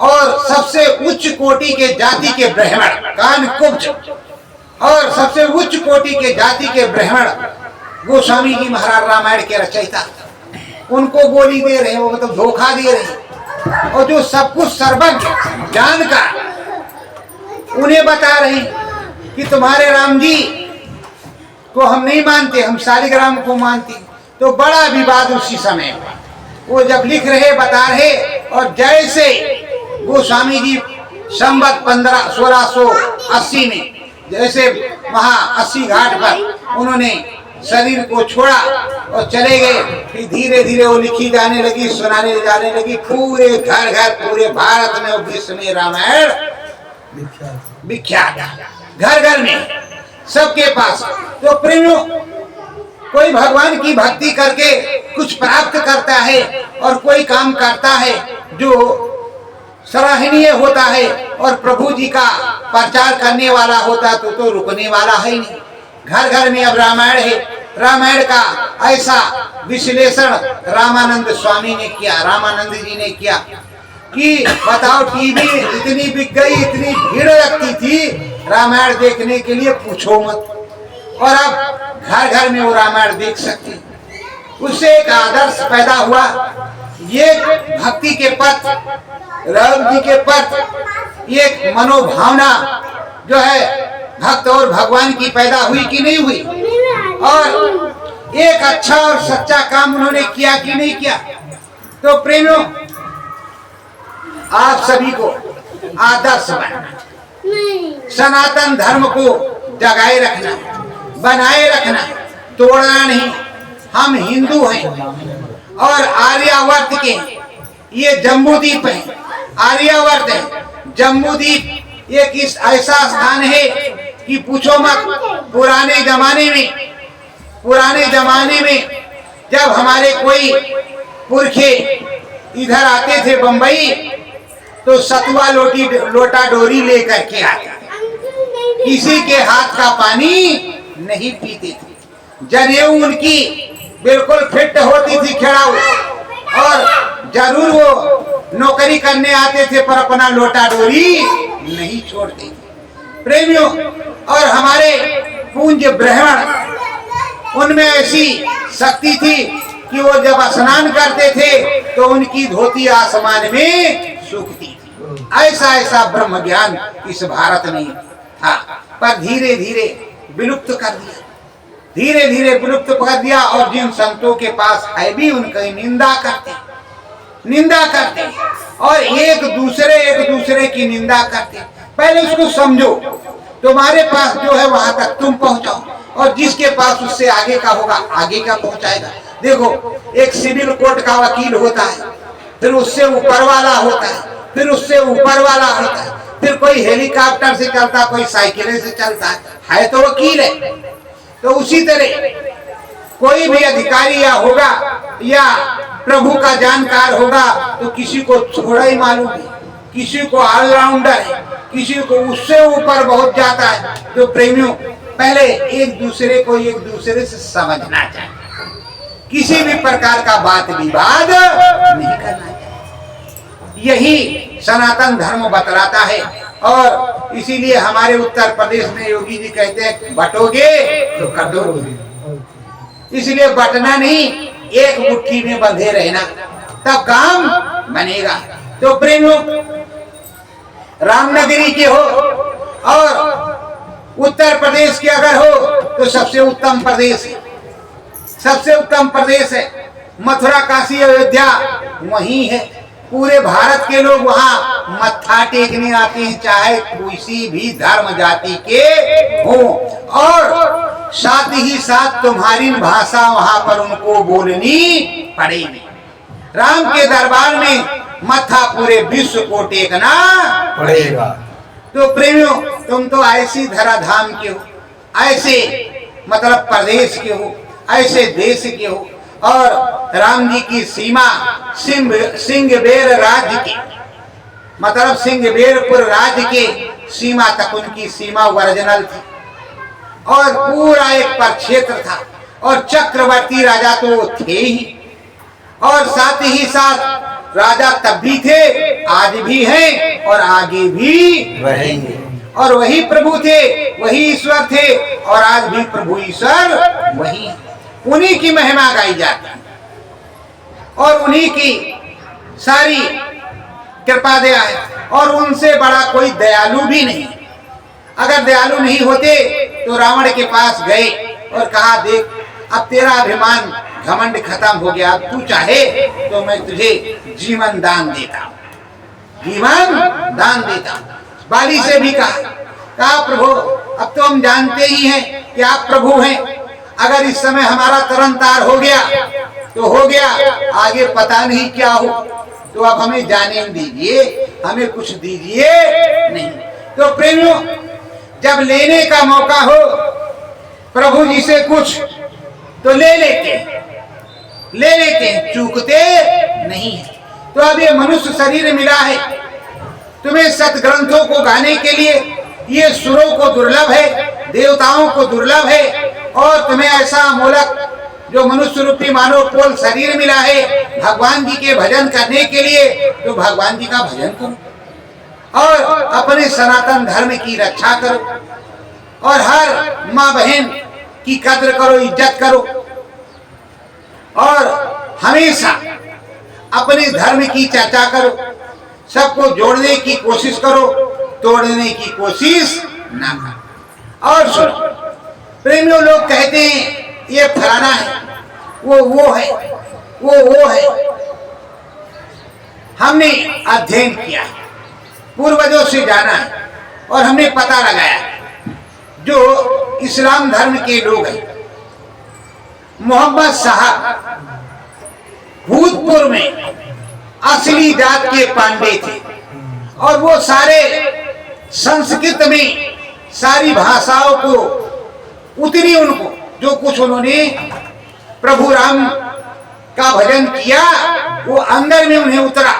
A: और सबसे उच्च कोटि के जाति के ब्राह्मण कानकुब्ज, और सबसे उच्च कोटि के जाति के ब्राह्मण गोस्वामी जी महाराज रामायण के रचयिता, उनको गोली दे रहे हैं, वो मतलब धोखा दे रहे हैं। और जो सब कुछ सर्वज्ञ जानकर उन्हें बता रहे हैं कि तुम्हारे राम जी को हम नहीं मानते, हम शालिग्राम को मानते। तो बड़ा विवाद उसी समय हुआ। वो जब लिख रहे बता रहे, और जैसे गोस्वामी जी संवत 1680 में जैसे वहाँ 80 घाट पर उन्होंने शरीर को छोड़ा और चले गए, फिर धीरे धीरे वो लिखी जाने लगी, सुनाने जाने लगी। पूरे घर घर, पूरे भारत में और विश्व में रामायण विख्यात, घर घर में सबके पास। तो प्रेमियों, कोई भगवान की भक्ति करके कुछ प्राप्त करता है और कोई काम करता है जो सराहनीय होता है और प्रभु जी का प्रचार करने वाला होता तो रुकने वाला है नहीं। घर घर में अब रामायण है। रामायण का ऐसा विश्लेषण रामानंद स्वामी ने किया, रामानंद जी ने किया कि बताओ, टीवी इतनी बिक गई, इतनी भीड़ लगती थी रामायण देखने के लिए, पूछो मत। और अब घर घर में वो रामायण देख सकते। उससे एक आदर्श पैदा हुआ, ये भक्ति के पथ, राम जी के पथ, ये मनोभावना जो है भक्त और भगवान की पैदा हुई कि नहीं हुई? और एक अच्छा और सच्चा काम उन्होंने किया कि नहीं किया? तो प्रेमियों, आप सभी को आदर्श बनना, सनातन धर्म को जगाए रखना, बनाए रखना, तोड़ना नहीं। हम हिंदू हैं और आर्यावर्त के, ये जम्बूद्वीप है, आर्यावर्त है। जम्बूद्वीप एक इस ऐसा स्थान है कि पूछो मत। पुराने जमाने में जब हमारे कोई पुरखे इधर आते थे बंबई, तो सतुआ लोटा डोरी लेकर के आते, किसी के हाथ का पानी नहीं पीते थे। जनेऊ उनकी बिल्कुल फिट होती थी, खिड़ाऊ, और जरूर वो नौकरी करने आते थे, पर अपना लोटा डोरी नहीं छोड़ते थे। प्रेमियों, और हमारे पूज्य ब्राह्मण, उनमें ऐसी शक्ति थी कि वो जब स्नान करते थे तो उनकी धोती आसमान में सूखती थी। ऐसा ब्रह्म ज्ञान इस भारत में था, पर धीरे धीरे विलुप्त कर दिया, धीरे धीरे विलुप्त कर दिया। और जिन संतों के पास है भी उनकी निंदा करते और एक दूसरे की निंदा करते। पहले उसको समझो, तुम्हारे पास जो है वहां तक तुम पहुंचाओ, और जिसके पास उससे आगे का होगा आगे का पहुंचाएगा। देखो, एक सिविल कोर्ट का वकील होता है, फिर उससे ऊपर वाला होता है, फिर उससे ऊपर वाला होता है, फिर कोई हेलीकॉप्टर से चलता, कोई साइकिल से चलता है तो वकील है। तो उसी तरह कोई भी अधिकारी या होगा या प्रभु का जानकार होगा तो किसी को थोड़ा ही मालूम है, किसी को ऑलराउंडर है, किसी को उससे ऊपर बहुत जाता है। तो प्रेमियों, पहले एक दूसरे को एक दूसरे से समझना चाहिए, किसी भी प्रकार का बात विवाद नहीं करना चाहिए। यही सनातन धर्म बतलाता है। और इसीलिए हमारे उत्तर प्रदेश में योगी जी कहते हैं बटोगे तो कटोगे, इसलिए बटना नहीं, एक मुट्ठी में बंधे रहना, तब काम बनेगा। तो प्रेमियों, रामनगरी के हो और उत्तर प्रदेश के अगर हो तो सबसे उत्तम प्रदेश है, सबसे उत्तम प्रदेश है। मथुरा काशी अयोध्या वही है। पूरे भारत के लोग वहाँ मत्था टेकने आते हैं, चाहे किसी भी धर्म जाति के हो, और साथ ही साथ तुम्हारी भाषा वहाँ पर उनको बोलनी पड़ेगी। राम के दरबार में मत्था पूरे विश्व को टेकना पड़ेगा। तो प्रेमियों, तुम तो ऐसी धराधाम के हो, ऐसे मतलब प्रदेश के हो, ऐसे देश के हो, और राम जी की सीमा सिंहबेर राज्य के मतलब सिंहबेरपुर राज्य के सीमा तक उनकी सीमा ओरिजिनल थी, और पूरा एक प्रक्षेत्र था, और चक्रवर्ती राजा तो थे ही, और साथ ही साथ राजा तब भी थे, आज भी हैं और आगे भी रहेंगे, और वही प्रभु थे, वही ईश्वर थे, और आज भी प्रभु ईश्वर वही, उन्हीं की महिमा गाई जाती है और उन्हीं की सारी कृपा दया है, और उनसे बड़ा कोई दयालु भी नहीं। अगर दयालु नहीं होते तो रावण के पास गए और कहा, देख अब तेरा अभिमान घमंड खत्म हो गया, अब तू चाहे तो मैं तुझे जीवन दान देता हूँ, जीवन दान देता हूँ। बाली से भी कहा प्रभु अब तो हम जानते ही हैं कि आप प्रभु हैं, अगर इस समय हमारा तरन तार हो गया तो हो गया, आगे पता नहीं क्या हो, तो अब हमें जाने दीजिए, हमें कुछ दीजिए नहीं। तो प्रेमियों, जब लेने का मौका हो प्रभु जी से कुछ तो ले लेते हैं, चूकते नहीं है। तो अब ये मनुष्य शरीर मिला है तुम्हें सतग्रंथों को गाने के लिए, ये सुरों को दुर्लभ है, देवताओं को दुर्लभ है, और तुम्हें ऐसा अमोलक जो मनुष्य रूपी मानव पोल शरीर मिला है भगवान जी के भजन करने के लिए, तो भगवान जी का भजन करो और अपने सनातन धर्म की रक्षा करो, और हर माँ बहन की कद्र करो, इज्जत करो, और हमेशा अपने धर्म की चर्चा करो, सबको जोड़ने की कोशिश करो, तोड़ने की कोशिश ना करो। और सुनो प्रेमियों, लोग कहते हैं ये फलाना है, वो है, वो है। हमने अध्ययन किया है, पूर्वजों से जाना है, और हमने पता लगाया जो इस्लाम धर्म के लोग हैं, मोहम्मद साहब भूतपूर्व में असली जात के पांडे थे, और वो सारे संस्कृत में सारी भाषाओं को उतरी, उनको जो कुछ उन्होंने प्रभु राम का भजन किया वो अंदर में उन्हें उतरा।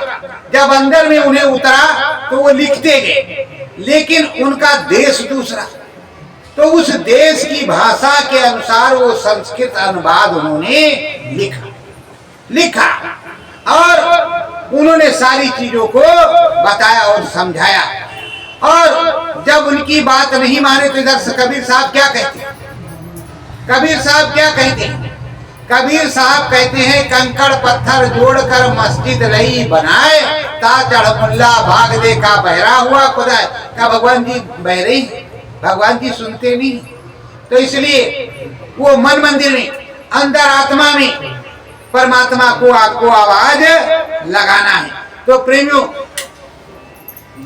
A: जब अंदर में उन्हें उतरा तो वो लिखते गए, लेकिन उनका देश दूसरा, तो उस देश की भाषा के अनुसार वो संस्कृत अनुवाद उन्होंने लिखा और उन्होंने सारी चीजों को बताया और समझाया। और जब उनकी बात नहीं माने तो इधर से कबीर साहब क्या कहते हैं? कबीर साहब क्या कहते हैं? कबीर साहब कहते हैं, कंकड़ पत्थर जोड़कर मस्जिद नहीं बनाए, ता चढ़ मुल्ला भाग दे का बहरा हुआ खुदा। क्या भगवान जी बहरे हैं? भगवान जी सुनते नहीं, तो इसलिए वो मन मंदिर में अंदर आत्मा में परमात्मा को आपको आवाज लगाना है। तो प्रेमियों,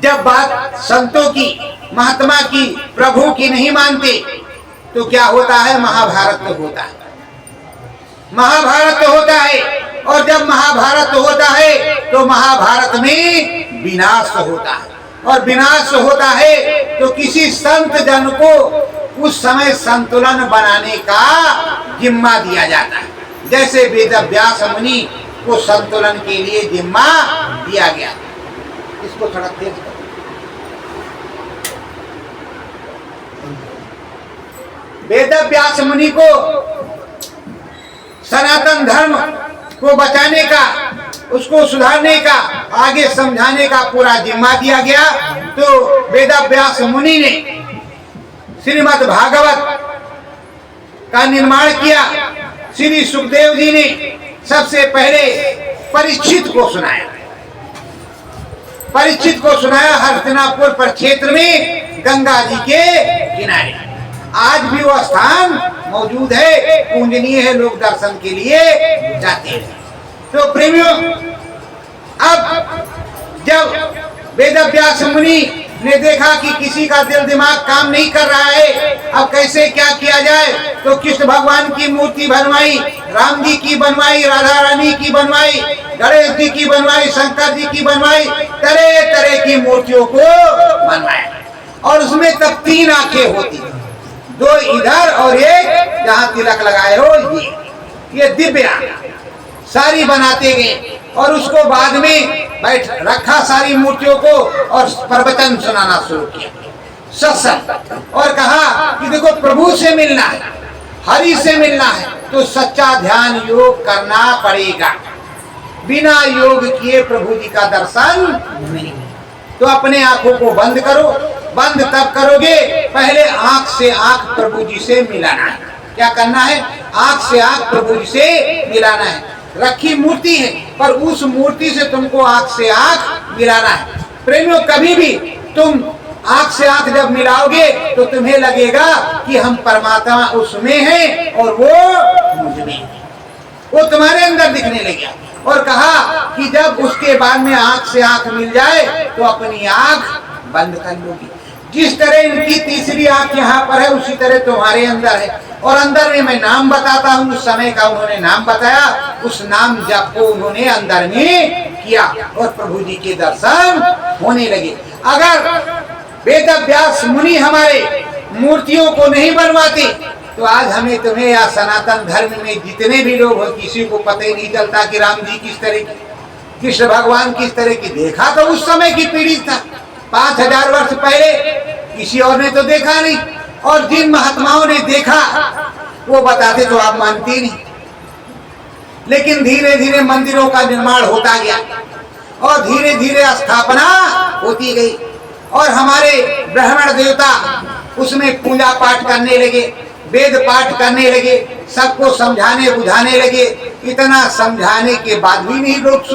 A: जब बात संतों की, महात्मा की, प्रभु की नहीं मानते तो क्या होता है? महाभारत होता है, महाभारत होता है। और जब महाभारत होता है तो महाभारत में विनाश होता है, और विनाश होता है तो किसी संत जन को उस समय संतुलन बनाने का जिम्मा दिया जाता है। जैसे वेद व्यास मुनि को संतुलन के लिए जिम्मा दिया गया। इसको थोड़ा तेज करो। वेद व्यास मुनि को सनातन धर्म को बचाने का, उसको सुधारने का, आगे समझाने का पूरा जिम्मा दिया गया। तो वेद व्यास मुनि ने श्रीमद् भागवत का निर्माण किया। श्री सुखदेव जी ने सबसे पहले परीक्षित को सुनाया। परीक्षित को सुनाया हस्तिनापुर परिक्षेत्र में गंगा जी के किनारे। आज भी वो स्थान मौजूद है, पूजनीय है, लोग दर्शन के लिए जाते हैं। तो प्रेमियों, अब जब वेद व्यास मुनि ने देखा कि किसी का दिल दिमाग काम नहीं कर रहा है, अब कैसे क्या किया जाए, तो कृष्ण भगवान की मूर्ति बनवाई, राम जी की बनवाई, राधा रानी की बनवाई, गणेश जी की बनवाई, शंकर जी की बनवाई, तरह तरह की मूर्तियों को बनवाया। और उसमें तब 3 आंखें होती, 2 इधर और एक जहाँ तिलक लगाए हो, ये दिव्य आंखें सारी बनाते गए। और उसको बाद में बैठ रखा सारी मूर्तियों को और प्रवचन सुनाना शुरू किया, सत्संग। और कहा कि देखो, प्रभु से मिलना है, हरि से मिलना है, तो सच्चा ध्यान योग करना पड़ेगा। बिना योग किए प्रभु जी का दर्शन नहीं। तो अपने आंखों को बंद करो। बंद तब करोगे, पहले आंख से आंख प्रभु जी से मिलाना है। क्या करना है? आंख से आंख प्रभु जी से मिलाना है। रखी मूर्ति है, पर उस मूर्ति से तुमको आंख से आंख मिलाना है। प्रेमियों, कभी भी तुम आंख से आंख जब मिलाओगे तो तुम्हें लगेगा कि हम परमात्मा उसमें हैं और वो मुझ में है, वो तुम्हारे अंदर दिखने लगे। और कहा कि जब उसके बाद में आंख से आंख मिल जाए तो अपनी आंख बंद कर लोगी। जिस तरह इनकी तीसरी आंख यहाँ पर है, उसी तरह तुम्हारे अंदर है। और अंदर में मैं नाम बताता हूँ, उस समय का उन्होंने नाम बताया, उस नाम जप को उन्होंने अंदर में किया और प्रभु जी के दर्शन होने लगे। अगर वेद व्यास मुनि हमारे मूर्तियों को नहीं बनवाते तो आज हमें तुम्हें या सनातन धर्म में जितने भी लोग हो, किसी को पता ही नहीं चलता कि राम जी किस तरह की, कृष्ण भगवान किस तरह की। देखा तो उस समय की पीढ़ी था, 5000 वर्ष पहले, किसी और ने तो देखा नहीं। और जिन महात्माओं ने देखा वो बताते तो आप मानते नहीं। लेकिन धीरे धीरे मंदिरों का निर्माण होता गया और धीरे धीरे स्थापना होती गई और हमारे ब्राह्मण देवता उसमें पूजा पाठ करने लगे, वेद पाठ करने लगे, सबको समझाने बुझाने लगे। इतना समझाने के बाद भी नहीं लोग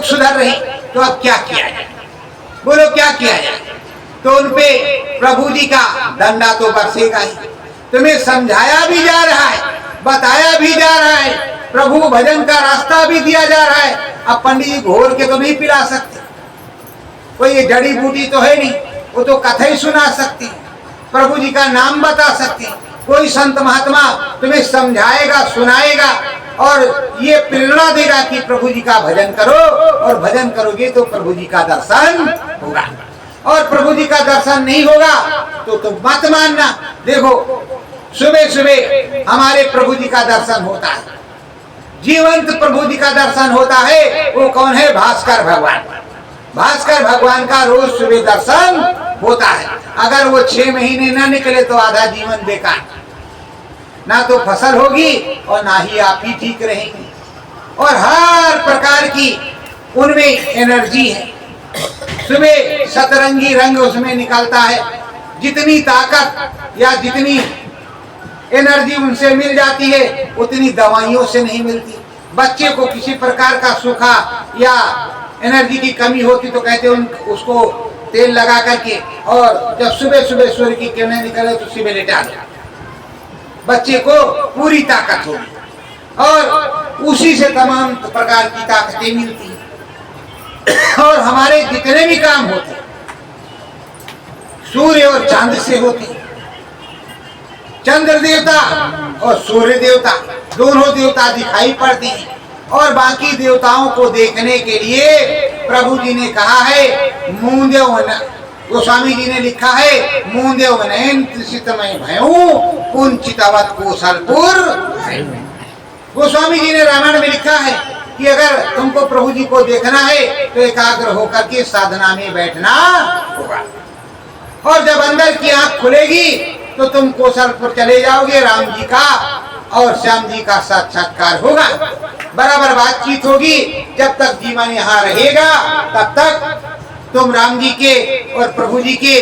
A: सुधर रहे। तो अब क्या किया जाए? बोलो क्या किया जाए? तो उनपे प्रभु जी का दंडा तो बरसेगा ही। तुम्हें समझाया भी जा रहा है, बताया भी जा रहा है, प्रभु भजन का रास्ता भी दिया जा रहा है। अब पंडित जी घोर के तो नहीं पिला सकते, कोई ये जड़ी बूटी तो है नहीं, वो तो कथा ही सुना सकती, प्रभु जी का नाम बता सकती। कोई संत महात्मा तुम्हें समझाएगा, सुनाएगा और ये प्रेरणा देगा कि प्रभु जी का भजन करो, और भजन करोगे तो प्रभु जी का दर्शन होगा। और प्रभु जी का दर्शन नहीं होगा तो तुम मत मानना। देखो, सुबह सुबह हमारे प्रभु जी का दर्शन होता है, जीवंत प्रभु जी का दर्शन होता है। वो कौन है? भास्कर भगवान। भास्कर भगवान का रोज सुबह दर्शन होता है। अगर वो 6 महीने न निकले तो आधा जीवन बेकार, ना तो फसल होगी और ना ही आप ही ठीक रहेंगे। और हर प्रकार की उनमें एनर्जी है। सुबह सतरंगी रंग उसमें निकलता है। जितनी ताकत या जितनी एनर्जी उनसे मिल जाती है उतनी दवाइयों से नहीं मिलती। बच्चे को किसी प्रकार का सूखा या एनर्जी की कमी होती तो कहते हैं उसको तेल लगा करके, और जब सुबह सुबह सूर्य की किरणें निकले तो सुबह लेटा दो, बच्चे को पूरी ताकत होगी और उसी से तमाम प्रकार की ताकतें मिलती हैं। और हमारे जितने भी काम होते सूर्य और चांद से होते। चंद्र देवता और सूर्य देवता दोनों देवता दिखाई पड़ते हैं। और बाकी देवताओं को देखने के लिए प्रभु जी ने कहा है मूंदो गोस्वामी जी ने लिखा है मूंदेव नयन त्रिशितमय भयऊ कुंचितावत कोसलपुर। गोस्वामी जी ने रामायण में लिखा है कि अगर तुमको प्रभु जी को देखना है तो एकाग्र होकर के साधना में बैठना होगा, और जब अंदर की आंख खुलेगी तो तुम कोसलपुर चले जाओगे, राम जी का और श्याम जी का साक्षात्कार होगा, बराबर बातचीत होगी। जब तक जीवन यहाँ रहेगा तब तक तुम राम जी के और प्रभु जी के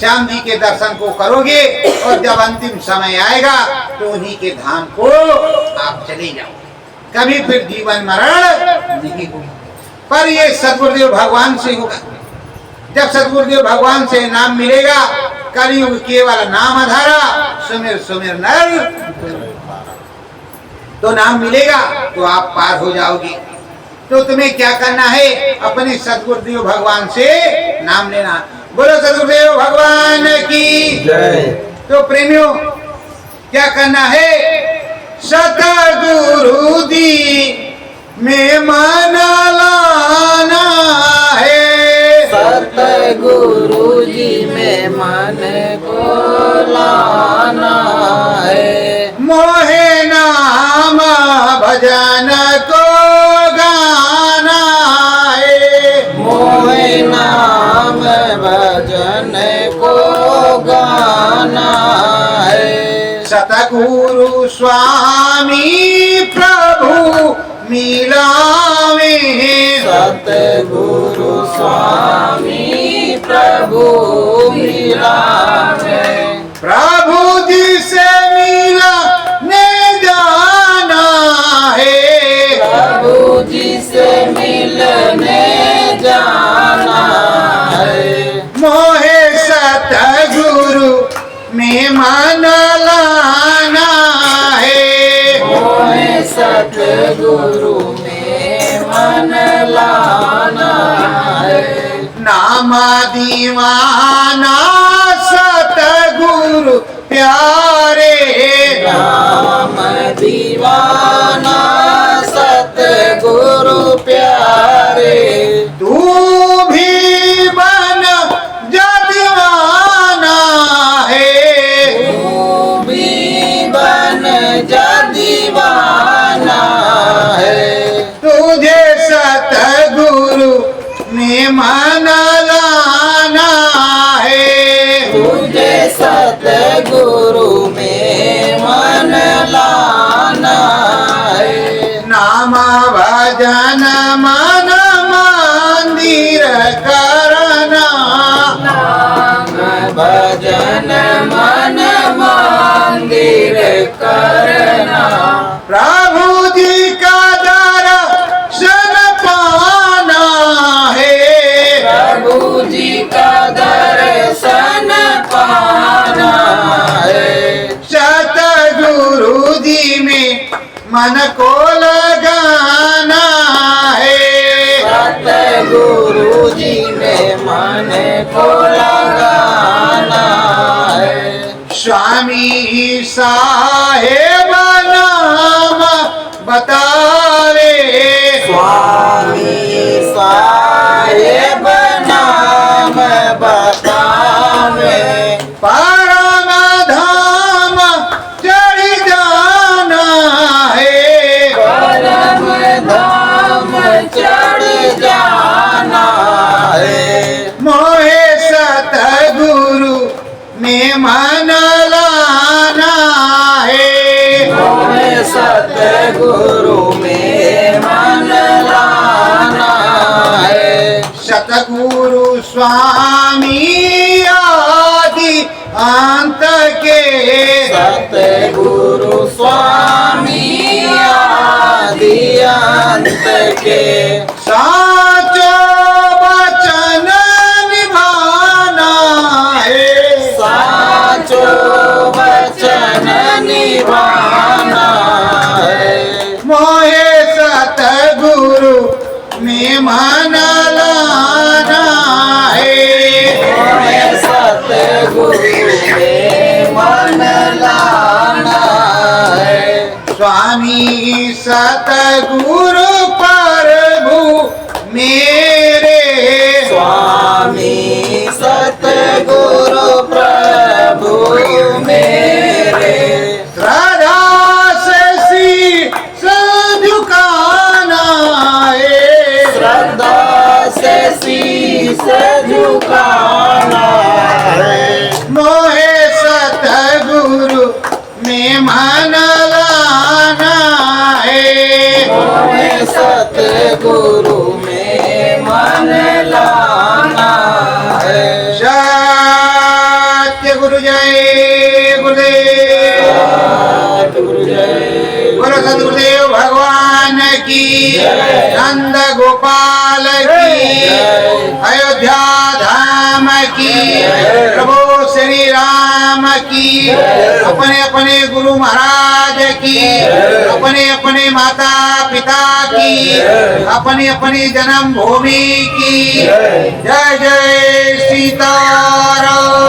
A: श्याम जी के दर्शन को करोगे, और जब अंतिम समय आएगा तो उन्हीं के धाम को आप चले जाओ, कभी फिर जीवन मरण नहीं होगा। पर ये सदगुरुदेव भगवान से होगा। जब सदगुरुदेव भगवान से नाम मिलेगा, कलयुग केवल नाम आधारा, सुमिर सुमिर नर, तो नाम मिलेगा तो आप पार हो जाओगे। तो तुम्हें क्या करना है, अपने सदगुरुदेव भगवान से नाम लेना। बोलो सदगुरुदेव भगवान की
B: जय।
A: तो प्रेमियों क्या करना है, सतगुरु जी में मन लाना है,
B: सतगुरु जी में मन को लाना है,
A: मोहे नाम भजन को गाना है,
B: मोहे नाम भजन को गाना है,
A: सतगुरु स्वामी प्रभु मिलावे,
B: सतगुरु स्वामी प्रभु मिलावे,
A: प्रभु जी से मिलने जाना है,
B: प्रभु जी से मिलने जाना है,
A: मोहे सतगुरु में मन लाना है,
B: मोहे सतगुरु में मन लाना है,
A: नाम दीवाना सतगुरु प्यारे,
B: राम दीवाना सतगुरु प्यारे,
A: तू भी बन जा दीवाना है,
B: तू भी बन जा दीवाना है,
A: तुझे सतगुरु में मन लाना है,
B: तुझे सतगुरु में मन लाना है,
A: नाम भजन मन मंदिर करना,
B: नाम भजन मन मंदिर करना,
A: प्रभु जी का दर्शन पाना है,
B: प्रभु जी का दर्शन पाना है,
A: सतगुरु जी में मन को लगाना है,
B: सतगुरु जी में मन को लगाना है,
A: स्वामी साहेब नाम बतावे,
B: स्वामी साहेब नाम बतावे,
A: परम धाम चढ़ जाना है,
B: परम धाम चढ़ जाना है,
A: मोहे सतगुरु में मन लाना है,
B: मोहे सतगुरु में मन लाना है,
A: सतगुरु स्वामी आदि अंत के,
B: सतगुरु स्वामी आदि अंत के,
A: साचो वचन निभाना है,
B: साचो वचन निभाना है,
A: मोहे सतगुरु में मन लाना है,
B: मोहे सतगुरु में मन लाना है,
A: स्वामी सतगुरु प्रभु मेरे,
B: स्वामी सत सतगुरु प्रभु मेरे
A: श्रद्धा से शीश झुकाना है,
B: श्रद्धा से शीश झुकाना है
A: मोहे सतगुरु में मन लाना है,
B: मोहे सतगुरु में मन लाना है
A: सत्य गुरु जय गुरुदेव,
B: सतगुरु जय
A: बोलो सदगुरुदेव भगवान की, नंद गोपाल की, अयोध्या धाम की, प्रभु श्री राम की, अपने अपने गुरु महाराज की, अपने अपने माता पिता की, अपनी अपनी जन्म भूमि की। जय जय सीताराम।